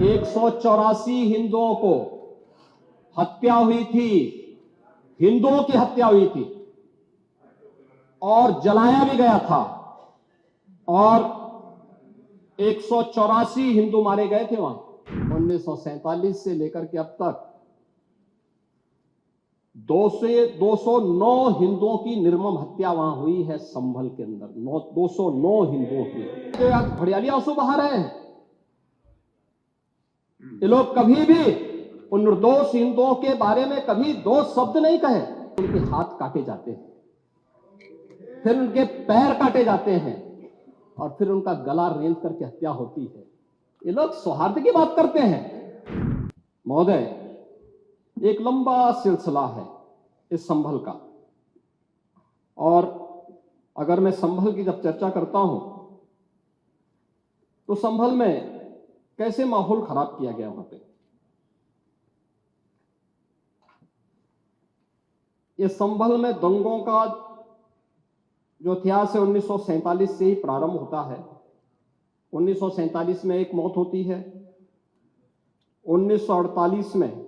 184 हिंदुओं को हत्या हुई थी, हिंदुओं की हत्या हुई थी और जलाया भी गया था और 184 हिंदू मारे गए थे वहां। 1947 से लेकर के अब तक 209 हिंदुओं की निर्मम हत्या वहां हुई है। संभल के अंदर 209 हिंदुओं की। तो यार घड़ियाली आंसू बहा रहे हैं ये लोग। कभी भी उन निर्दोष हिंदुओं के बारे में कभी दो शब्द नहीं कहे। उनके हाथ काटे जाते हैं, फिर उनके पैर काटे जाते हैं और फिर उनका गला रेंद करके हत्या होती है। ये लोग सौहार्द की बात करते हैं। महोदय, एक लंबा सिलसिला है इस संभल का, और अगर मैं संभल की जब चर्चा करता हूं तो संभल में कैसे माहौल खराब किया गया वहां पे। ये संभल में दंगों का जो इतिहास है 1947 से ही प्रारंभ होता है। 1947 में एक मौत होती है, 1948 में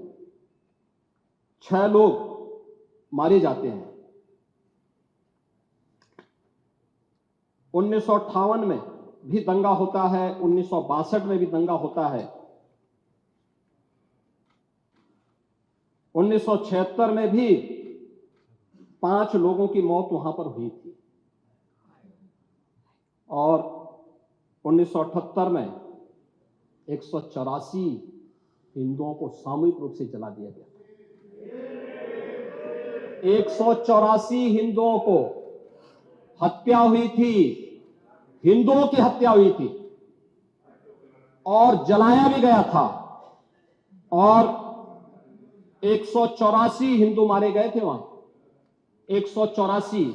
6 लोग मारे जाते हैं, 1958 में भी दंगा होता है, 1962 में भी दंगा होता है, 1976 में भी 5 लोगों की मौत वहां पर हुई थी और 1978 में 184 हिंदुओं को सामूहिक रूप से जला दिया गया। 184 हिंदुओं को हत्या हुई थी, हिंदुओं की हत्या हुई थी और जलाया भी गया था और 184 हिंदू मारे गए थे वहां। 184।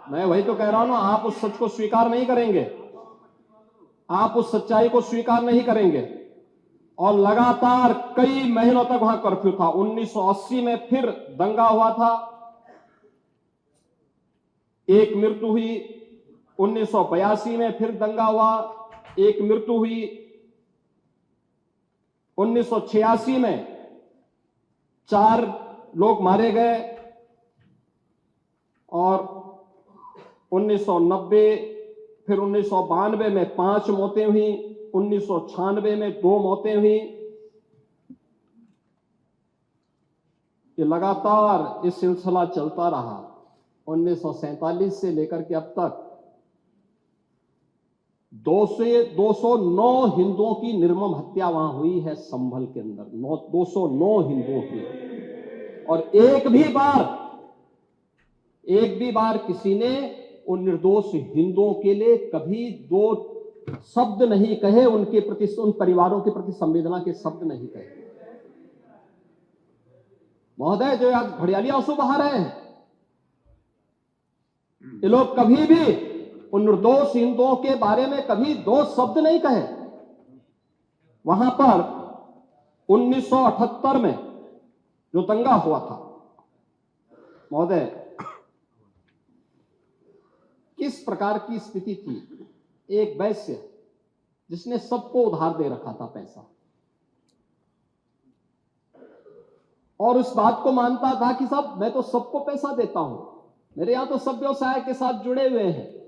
मैं वही तो कह रहा हूं ना, आप उस सच को स्वीकार नहीं करेंगे, आप उस सच्चाई को स्वीकार नहीं करेंगे और लगातार कई महीनों तक वहां कर्फ्यू था। 1980 में फिर दंगा हुआ था, एक मृत्यु हुई। 1982 में फिर दंगा हुआ, एक मृत्यु हुई। 1986 में 4 लोग मारे गए और 1990 फिर 1992 में 5 मौतें हुई, 1996 में 2 मौतें हुई। ये लगातार इस सिलसिला चलता रहा। 1947 से लेकर के अब तक 209 हिंदुओं की निर्मम हत्या वहां हुई है संभल के अंदर। 209 हिंदुओं की, और एक भी बार किसी ने उन निर्दोष हिंदुओं के लिए कभी 2 शब्द नहीं कहे, उनके प्रति, उन परिवारों के प्रति संवेदना के शब्द नहीं कहे। महोदय, जो आज घड़ियाली आंसू बहा रहे हैं ये लोग, कभी भी उन निर्दोष हिंदुओं के बारे में कभी 2 शब्द नहीं कहे। वहां पर 1978 में जो दंगा हुआ था महोदय, किस प्रकार की स्थिति थी। एक वैश्य जिसने सबको उधार दे रखा था पैसा, और उस बात को मानता था कि साहब मैं तो सबको पैसा देता हूं, मेरे यहां तो सब व्यवसाय के साथ जुड़े हुए हैं।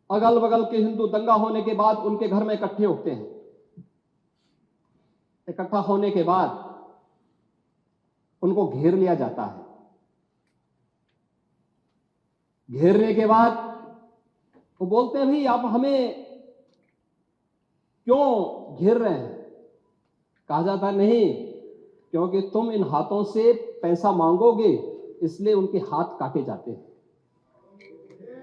अगल बगल के हिंदू दंगा होने के बाद उनके घर में इकट्ठे होते हैं। इकट्ठा होने के बाद उनको घेर लिया जाता है। घेरने के बाद वो बोलते हैं, भाई आप हमें क्यों घेर रहे हैं। कहा जाता है, नहीं, क्योंकि तुम इन हाथों से पैसा मांगोगे, इसलिए उनके हाथ काटे जाते हैं,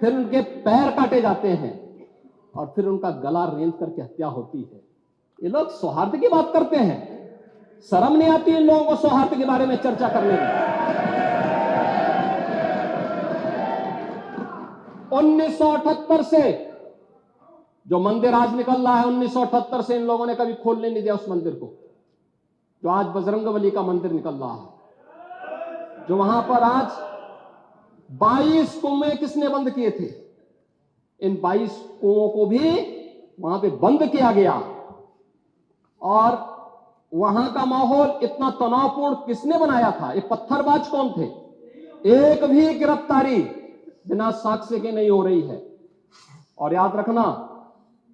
फिर उनके पैर काटे जाते हैं और फिर उनका गला रेंद करके हत्या होती है। ये लोग सौहार्द की बात करते हैं। शर्म नहीं आती इन लोगों को सौहार्द के बारे में चर्चा करने में। 1978 से जो मंदिर आज निकल रहा है, 1978 से इन लोगों ने कभी खोलने नहीं दिया उस मंदिर को, जो आज बजरंगबली का मंदिर निकल रहा है। जो वहां पर आज 22 कुएं किसने बंद किए थे, इन 22 कुओं को भी वहां पे बंद किया गया और वहां का माहौल इतना तनावपूर्ण किसने बनाया था? ये पत्थरबाज कौन थे? एक भी गिरफ्तारी बिना साक्ष्य के नहीं हो रही है। और याद रखना,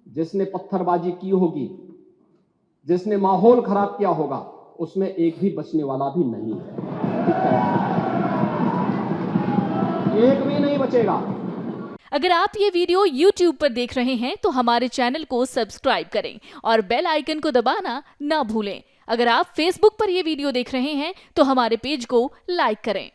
जिसने पत्थरबाजी की होगी, जिसने माहौल खराब किया होगा, उसमें एक भी बचने वाला भी नहीं है। एक भी नहीं बचेगा। अगर आप ये वीडियो YouTube पर देख रहे हैं तो हमारे चैनल को सब्सक्राइब करें और बेल आइकन को दबाना ना भूलें। अगर आप Facebook पर ये वीडियो देख रहे हैं तो हमारे पेज को लाइक करें।